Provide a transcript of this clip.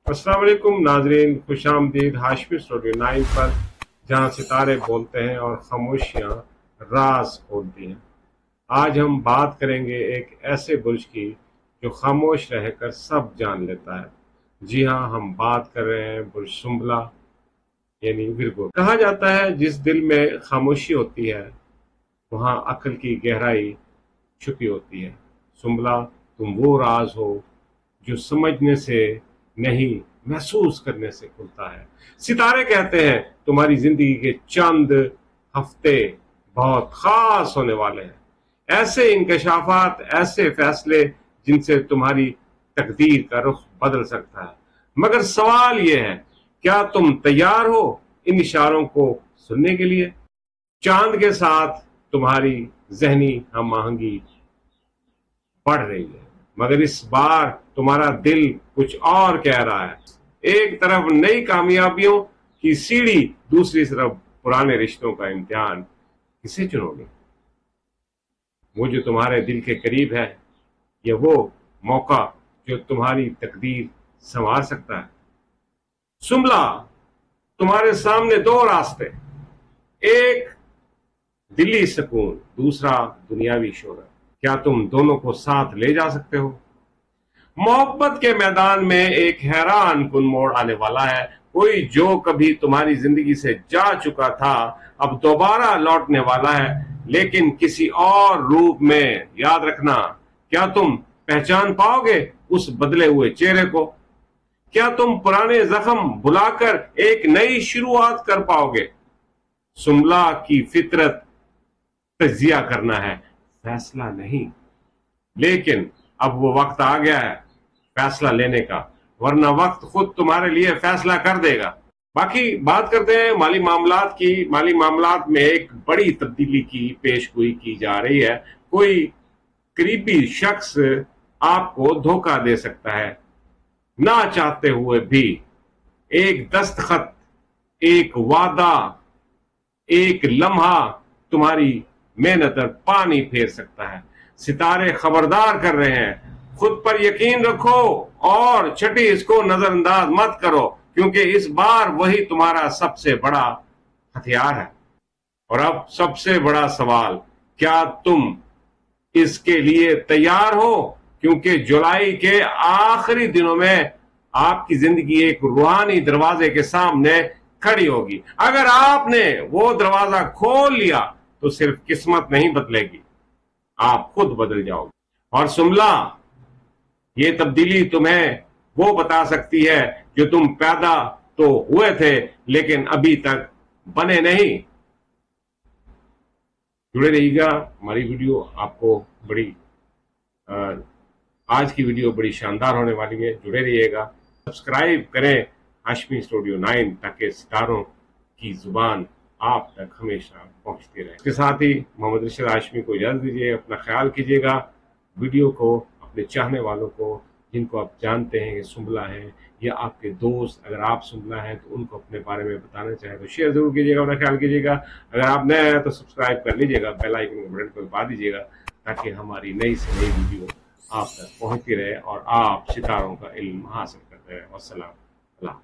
अस्सलाम वालेकुम नाजरीन, खुश आमदीद हाशमी स्टूडियो 9 पर, जहां सितारे बोलते हैं और खामोशियां राज खोलती हैं। आज हम बात करेंगे एक ऐसे बुर्ज की जो खामोश रहकर सब जान लेता है। जी हाँ, हम बात कर रहे हैं बुर्ज सुंबला यानी विरगो। कहा जाता है जिस दिल में खामोशी होती है वहां अक्ल की गहराई छुपी होती है। सुंबला, तुम वो राज हो जो समझने से नहीं, महसूस करने से खुलता है। सितारे कहते हैं तुम्हारी जिंदगी के चंद हफ्ते बहुत खास होने वाले हैं। ऐसे इंकशाफात, ऐसे फैसले जिनसे तुम्हारी तकदीर का रुख बदल सकता है। मगर सवाल यह है, क्या तुम तैयार हो इन इशारों को सुनने के लिए? चांद के साथ तुम्हारी जहनी हम आहंगी बढ़ रही है, मगर इस बार तुम्हारा दिल कुछ और कह रहा है। एक तरफ नई कामयाबियों की सीढ़ी, दूसरी तरफ पुराने रिश्तों का इम्तिहान। किसे चुनोगे? वो जो तुम्हारे दिल के करीब है, या वो मौका जो तुम्हारी तकदीर संवार सकता है? सुंबला, तुम्हारे सामने दो रास्ते, एक दिल्ली सुकून, दूसरा दुनियावी शोहरत। क्या तुम दोनों को साथ ले जा सकते हो? मोहब्बत के मैदान में एक हैरान कुन मोड़ आने वाला है। कोई जो कभी तुम्हारी जिंदगी से जा चुका था अब दोबारा लौटने वाला है, लेकिन किसी और रूप में। याद रखना, क्या तुम पहचान पाओगे उस बदले हुए चेहरे को? क्या तुम पुराने जख्म भुलाकर एक नई शुरुआत कर पाओगे? सुंबला की फितरत तजिया करना है, फैसला नहीं। लेकिन अब वो वक्त आ गया है फैसला लेने का, वरना वक्त खुद तुम्हारे लिए फैसला कर देगा। बाकी बात करते हैं माली मामलात की। माली मामलात में एक बड़ी तब्दीली की पेशगोई की जा रही है। कोई करीबी शख्स आपको धोखा दे सकता है, ना चाहते हुए भी। एक दस्तखत, एक वादा, एक लम्हा तुम्हारी मेहनत पर पानी फेर सकता है। सितारे खबरदार कर रहे हैं, खुद पर यकीन रखो और छठी इसको नजरअंदाज मत करो, क्योंकि इस बार वही तुम्हारा सबसे बड़ा हथियार है। और अब सबसे बड़ा सवाल, क्या तुम इसके लिए तैयार हो? क्योंकि जुलाई के आखिरी दिनों में आपकी जिंदगी एक रूहानी दरवाजे के सामने खड़ी होगी। अगर आपने वो दरवाजा खोल लिया तो सिर्फ किस्मत नहीं बदलेगी, आप खुद बदल जाओगे। और सुंबला, ये तब्दीली तुम्हें वो बता सकती है जो तुम पैदा तो हुए थे लेकिन अभी तक बने नहीं। जुड़े रहिएगा, हमारी वीडियो आपको बड़ी आज की वीडियो बड़ी शानदार होने वाली है। जुड़े रहिएगा, सब्सक्राइब करें हाशमी स्टूडियो 9 ताकि सितारों की जुबान आप तक हमेशा पहुंचती रहे। इसके साथ ही मोहम्मद रशीद हाशमी को इजाजत दीजिए। अपना ख्याल कीजिएगा। वीडियो को अपने चाहने वालों को, जिनको आप जानते हैं कि सुंबला है, या आपके दोस्त अगर आप सुंबला हैं तो उनको अपने बारे में बताना चाहें तो शेयर जरूर कीजिएगा। अपना ख्याल कीजिएगा। अगर आप नए हैं तो सब्सक्राइब कर लीजिएगा, बेल आइकन के बटन को दबा दीजिएगा ताकि हमारी नई से नई वीडियो आप तक पहुंचती रहे और आप सितारों का इल्म हासिल करते रहे। वस्सलाम।